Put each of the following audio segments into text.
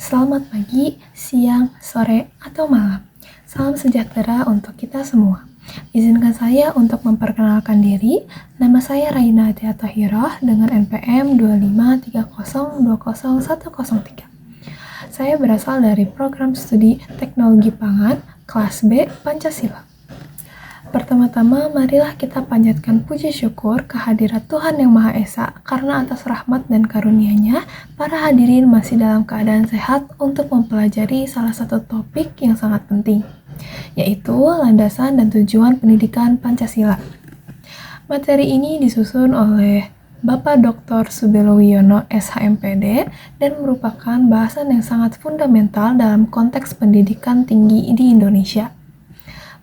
Selamat pagi, siang, sore, atau malam. Salam sejahtera untuk kita semua. Izinkan saya untuk memperkenalkan diri. Nama saya Raina Atia Tahiroh dengan NPM 253020103. Saya berasal dari program studi Teknologi Pangan, kelas B, Pancasila. Pertama-tama, marilah kita panjatkan puji syukur kehadirat Tuhan Yang Maha Esa karena atas rahmat dan karunia-Nya, para hadirin masih dalam keadaan sehat untuk mempelajari salah satu topik yang sangat penting, yaitu landasan dan tujuan pendidikan Pancasila. Materi ini disusun oleh Bapak Dr. Subelo Wiono, SHMPD, dan merupakan bahasan yang sangat fundamental dalam konteks pendidikan tinggi di Indonesia.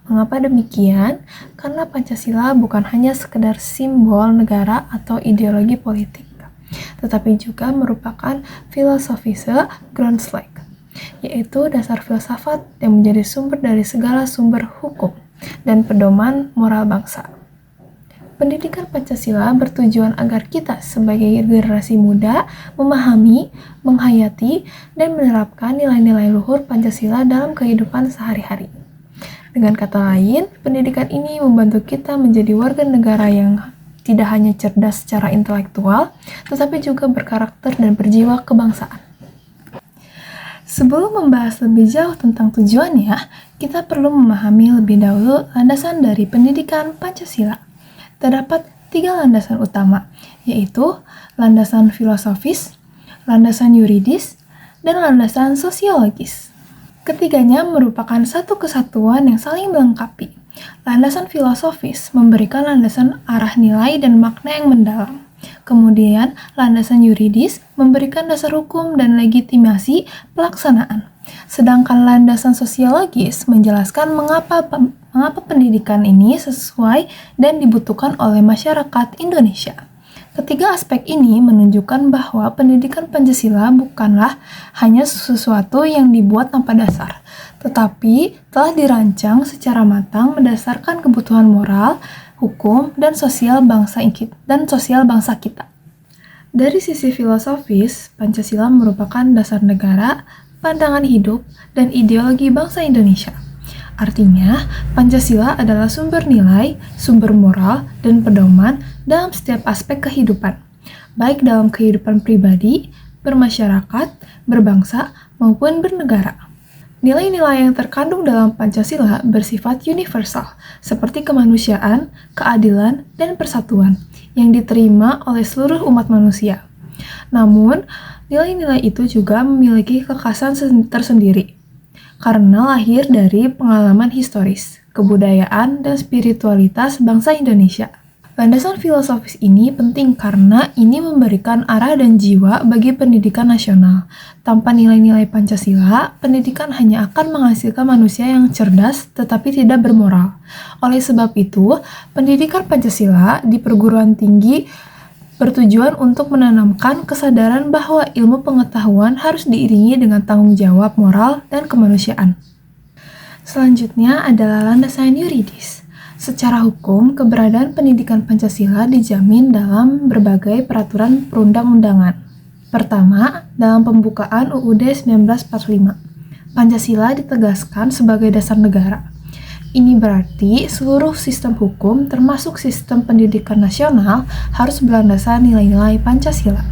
Mengapa demikian? Karena Pancasila bukan hanya sekedar simbol negara atau ideologi politik, tetapi juga merupakan filosofise Grundslag, yaitu dasar filsafat yang menjadi sumber dari segala sumber hukum dan pedoman moral bangsa. Pendidikan Pancasila bertujuan agar kita sebagai generasi muda memahami, menghayati, dan menerapkan nilai-nilai luhur Pancasila dalam kehidupan sehari-hari. Dengan kata lain, pendidikan ini membantu kita menjadi warga negara yang tidak hanya cerdas secara intelektual, tetapi juga berkarakter dan berjiwa kebangsaan. Sebelum membahas lebih jauh tentang tujuannya, kita perlu memahami lebih dahulu landasan dari pendidikan Pancasila. Terdapat 3 landasan utama, yaitu landasan filosofis, landasan yuridis, dan landasan sosiologis. Ketiganya merupakan satu kesatuan yang saling melengkapi. Landasan filosofis memberikan landasan arah nilai dan makna yang mendalam. Kemudian, landasan yuridis memberikan dasar hukum dan legitimasi pelaksanaan. Sedangkan landasan sosiologis menjelaskan mengapa pendidikan ini sesuai dan dibutuhkan oleh masyarakat Indonesia. Ketiga aspek ini menunjukkan bahwa pendidikan Pancasila bukanlah hanya sesuatu yang dibuat tanpa dasar, tetapi telah dirancang secara matang berdasarkan kebutuhan moral, hukum, dan sosial bangsa kita. Dari sisi filosofis, Pancasila merupakan dasar negara, pandangan hidup, dan ideologi bangsa Indonesia. Artinya, Pancasila adalah sumber nilai, sumber moral, dan pedoman dalam setiap aspek kehidupan, baik dalam kehidupan pribadi, bermasyarakat, berbangsa, maupun bernegara. Nilai-nilai yang terkandung dalam Pancasila bersifat universal, seperti kemanusiaan, keadilan, dan persatuan, yang diterima oleh seluruh umat manusia. Namun, nilai-nilai itu juga memiliki kekhasan tersendiri, karena lahir dari pengalaman historis, kebudayaan, dan spiritualitas bangsa Indonesia. Landasan filosofis ini penting karena ini memberikan arah dan jiwa bagi pendidikan nasional. Tanpa nilai-nilai Pancasila, pendidikan hanya akan menghasilkan manusia yang cerdas tetapi tidak bermoral. Oleh sebab itu, pendidikan Pancasila di perguruan tinggi bertujuan untuk menanamkan kesadaran bahwa ilmu pengetahuan harus diiringi dengan tanggung jawab moral dan kemanusiaan. Selanjutnya adalah landasan yuridis. Secara hukum, keberadaan pendidikan Pancasila dijamin dalam berbagai peraturan perundang-undangan. Pertama, dalam pembukaan UUD 1945, Pancasila ditegaskan sebagai dasar negara. Ini berarti seluruh sistem hukum termasuk sistem pendidikan nasional harus berlandaskan nilai-nilai Pancasila.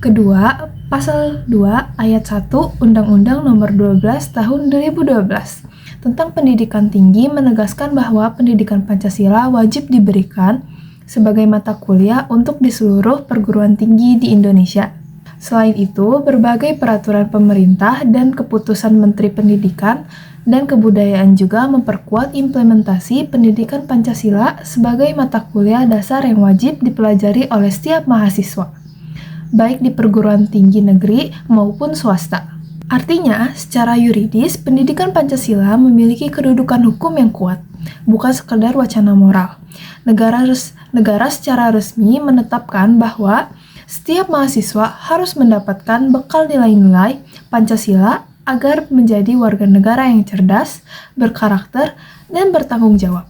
Kedua, Pasal 2 Ayat 1 Undang-Undang Nomor 12 Tahun 2012 tentang pendidikan tinggi menegaskan bahwa pendidikan Pancasila wajib diberikan sebagai mata kuliah untuk di seluruh perguruan tinggi di Indonesia. Selain itu, berbagai peraturan pemerintah dan keputusan Menteri Pendidikan dan Kebudayaan juga memperkuat implementasi pendidikan Pancasila sebagai mata kuliah dasar yang wajib dipelajari oleh setiap mahasiswa, baik di perguruan tinggi negeri maupun swasta. Artinya, secara yuridis, pendidikan Pancasila memiliki kedudukan hukum yang kuat, bukan sekedar wacana moral. Negara secara resmi menetapkan bahwa setiap mahasiswa harus mendapatkan bekal nilai-nilai Pancasila agar menjadi warga negara yang cerdas, berkarakter, dan bertanggung jawab.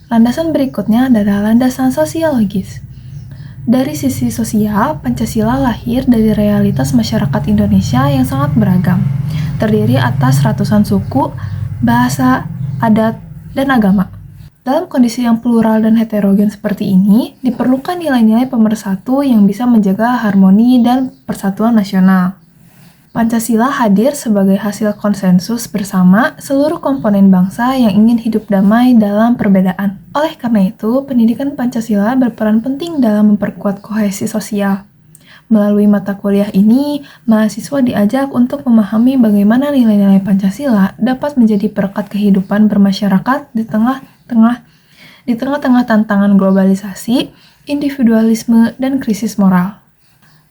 Landasan berikutnya adalah landasan sosiologis. Dari sisi sosial, Pancasila lahir dari realitas masyarakat Indonesia yang sangat beragam, terdiri atas ratusan suku, bahasa, adat, dan agama. Dalam kondisi yang plural dan heterogen seperti ini, diperlukan nilai-nilai pemersatu yang bisa menjaga harmoni dan persatuan nasional. Pancasila hadir sebagai hasil konsensus bersama seluruh komponen bangsa yang ingin hidup damai dalam perbedaan. Oleh karena itu, pendidikan Pancasila berperan penting dalam memperkuat kohesi sosial. Melalui mata kuliah ini, mahasiswa diajak untuk memahami bagaimana nilai-nilai Pancasila dapat menjadi perekat kehidupan bermasyarakat di tengah-tengah tantangan globalisasi, individualisme, dan krisis moral.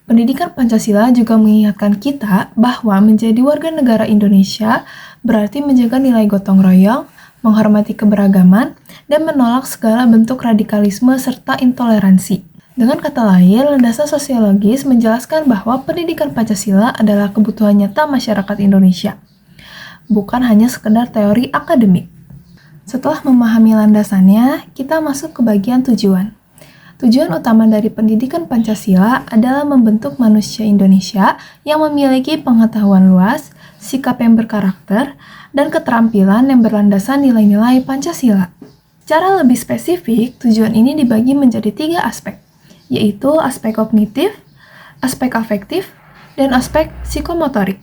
Pendidikan Pancasila juga mengingatkan kita bahwa menjadi warga negara Indonesia berarti menjaga nilai gotong royong, menghormati keberagaman, dan menolak segala bentuk radikalisme serta intoleransi. Dengan kata lain, landasan sosiologis menjelaskan bahwa pendidikan Pancasila adalah kebutuhan nyata masyarakat Indonesia, bukan hanya sekedar teori akademik. Setelah memahami landasannya, kita masuk ke bagian tujuan. Tujuan utama dari pendidikan Pancasila adalah membentuk manusia Indonesia yang memiliki pengetahuan luas, sikap yang berkarakter, dan keterampilan yang berlandasan nilai-nilai Pancasila. Secara lebih spesifik, tujuan ini dibagi menjadi 3 aspek, yaitu aspek kognitif, aspek afektif, dan aspek psikomotorik.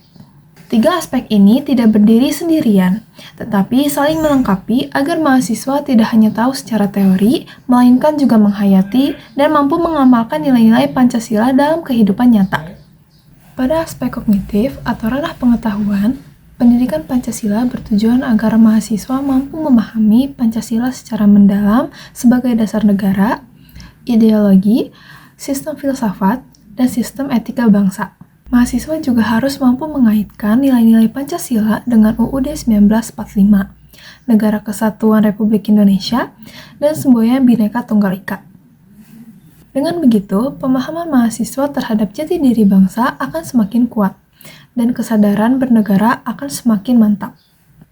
3 aspek ini tidak berdiri sendirian, tetapi saling melengkapi agar mahasiswa tidak hanya tahu secara teori, melainkan juga menghayati dan mampu mengamalkan nilai-nilai Pancasila dalam kehidupan nyata. Pada aspek kognitif atau ranah pengetahuan, pendidikan Pancasila bertujuan agar mahasiswa mampu memahami Pancasila secara mendalam sebagai dasar negara, ideologi, sistem filsafat, dan sistem etika bangsa. Mahasiswa juga harus mampu mengaitkan nilai-nilai Pancasila dengan UUD 1945, Negara Kesatuan Republik Indonesia, dan semboyan Bhinneka Tunggal Ika. Dengan begitu, pemahaman mahasiswa terhadap jati diri bangsa akan semakin kuat, dan kesadaran bernegara akan semakin mantap.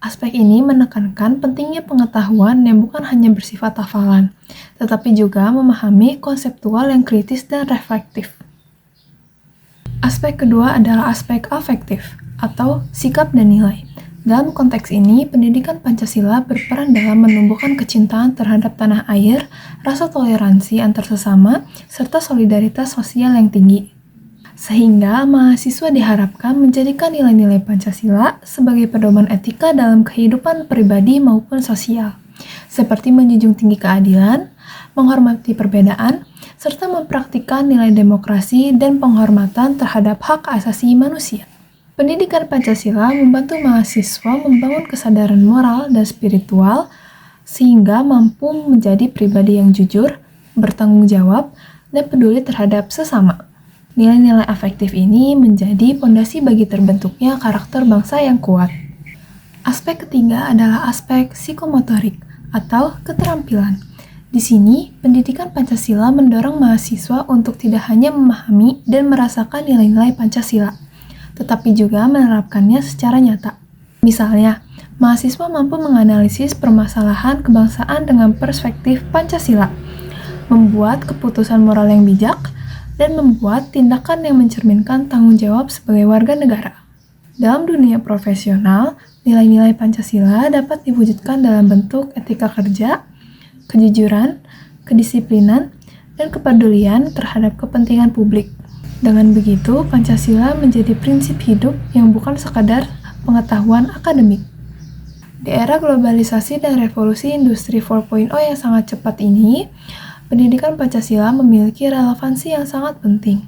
Aspek ini menekankan pentingnya pengetahuan yang bukan hanya bersifat hafalan, tetapi juga memahami konseptual yang kritis dan reflektif. Aspek kedua adalah aspek afektif, atau sikap dan nilai. Dalam konteks ini, pendidikan Pancasila berperan dalam menumbuhkan kecintaan terhadap tanah air, rasa toleransi antar sesama, serta solidaritas sosial yang tinggi. Sehingga mahasiswa diharapkan menjadikan nilai-nilai Pancasila sebagai pedoman etika dalam kehidupan pribadi maupun sosial, seperti menjunjung tinggi keadilan, menghormati perbedaan, serta mempraktikkan nilai demokrasi dan penghormatan terhadap hak asasi manusia. Pendidikan Pancasila membantu mahasiswa membangun kesadaran moral dan spiritual sehingga mampu menjadi pribadi yang jujur, bertanggung jawab, dan peduli terhadap sesama. Nilai-nilai afektif ini menjadi pondasi bagi terbentuknya karakter bangsa yang kuat. Aspek ketiga adalah aspek psikomotorik atau keterampilan. Di sini, pendidikan Pancasila mendorong mahasiswa untuk tidak hanya memahami dan merasakan nilai-nilai Pancasila, tetapi juga menerapkannya secara nyata. Misalnya, mahasiswa mampu menganalisis permasalahan kebangsaan dengan perspektif Pancasila, membuat keputusan moral yang bijak, dan membuat tindakan yang mencerminkan tanggung jawab sebagai warga negara. Dalam dunia profesional, nilai-nilai Pancasila dapat diwujudkan dalam bentuk etika kerja, kejujuran, kedisiplinan, dan kepedulian terhadap kepentingan publik. Dengan begitu, Pancasila menjadi prinsip hidup yang bukan sekadar pengetahuan akademik. Di era globalisasi dan revolusi industri 4.0 yang sangat cepat ini, pendidikan Pancasila memiliki relevansi yang sangat penting.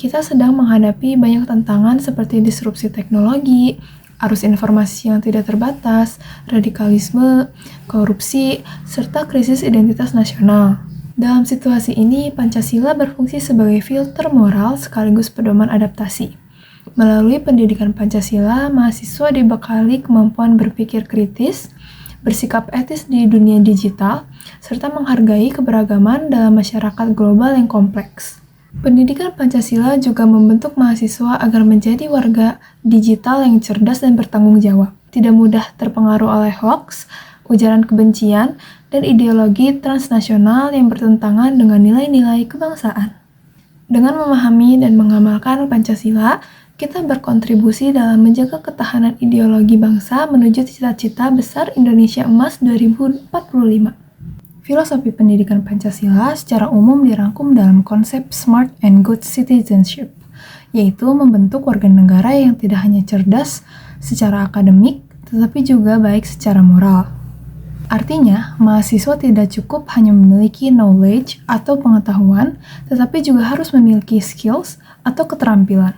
Kita sedang menghadapi banyak tantangan seperti disrupsi teknologi, arus informasi yang tidak terbatas, radikalisme, korupsi, serta krisis identitas nasional. Dalam situasi ini, Pancasila berfungsi sebagai filter moral sekaligus pedoman adaptasi. Melalui pendidikan Pancasila, mahasiswa dibekali kemampuan berpikir kritis, bersikap etis di dunia digital, serta menghargai keberagaman dalam masyarakat global yang kompleks. Pendidikan Pancasila juga membentuk mahasiswa agar menjadi warga digital yang cerdas dan bertanggung jawab, tidak mudah terpengaruh oleh hoaks, ujaran kebencian, dan ideologi transnasional yang bertentangan dengan nilai-nilai kebangsaan. Dengan memahami dan mengamalkan Pancasila, kita berkontribusi dalam menjaga ketahanan ideologi bangsa menuju cita-cita besar Indonesia Emas 2045. Filosofi pendidikan Pancasila secara umum dirangkum dalam konsep smart and good citizenship, yaitu membentuk warga negara yang tidak hanya cerdas secara akademik, tetapi juga baik secara moral. Artinya, mahasiswa tidak cukup hanya memiliki knowledge atau pengetahuan, tetapi juga harus memiliki skills atau keterampilan,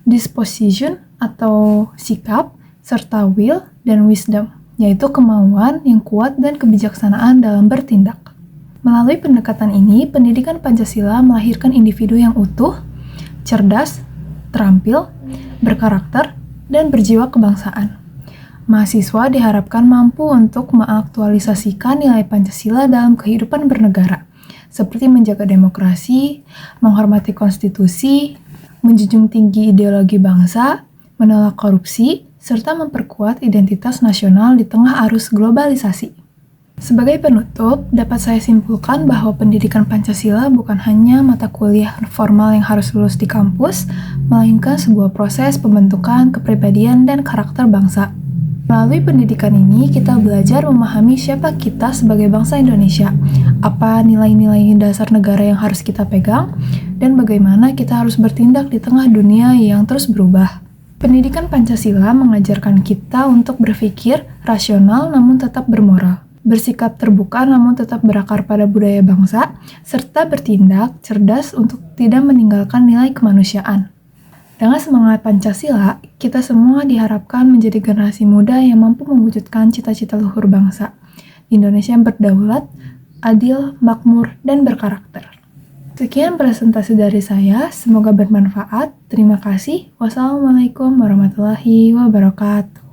disposition atau sikap, serta will dan wisdom, yaitu kemauan yang kuat dan kebijaksanaan dalam bertindak. Melalui pendekatan ini, pendidikan Pancasila melahirkan individu yang utuh, cerdas, terampil, berkarakter, dan berjiwa kebangsaan. Mahasiswa diharapkan mampu untuk mengaktualisasikan nilai Pancasila dalam kehidupan bernegara, seperti menjaga demokrasi, menghormati konstitusi, menjunjung tinggi ideologi bangsa, menolak korupsi, serta memperkuat identitas nasional di tengah arus globalisasi. Sebagai penutup, dapat saya simpulkan bahwa pendidikan Pancasila bukan hanya mata kuliah formal yang harus lulus di kampus, melainkan sebuah proses pembentukan kepribadian dan karakter bangsa. Melalui pendidikan ini, kita belajar memahami siapa kita sebagai bangsa Indonesia, apa nilai-nilai dasar negara yang harus kita pegang, dan bagaimana kita harus bertindak di tengah dunia yang terus berubah. Pendidikan Pancasila mengajarkan kita untuk berpikir rasional namun tetap bermoral, bersikap terbuka namun tetap berakar pada budaya bangsa, serta bertindak cerdas untuk tidak meninggalkan nilai kemanusiaan. Dengan semangat Pancasila, kita semua diharapkan menjadi generasi muda yang mampu mewujudkan cita-cita luhur bangsa. Indonesia yang berdaulat, adil, makmur, dan berkarakter. Sekian presentasi dari saya, semoga bermanfaat. Terima kasih. Wassalamualaikum warahmatullahi wabarakatuh.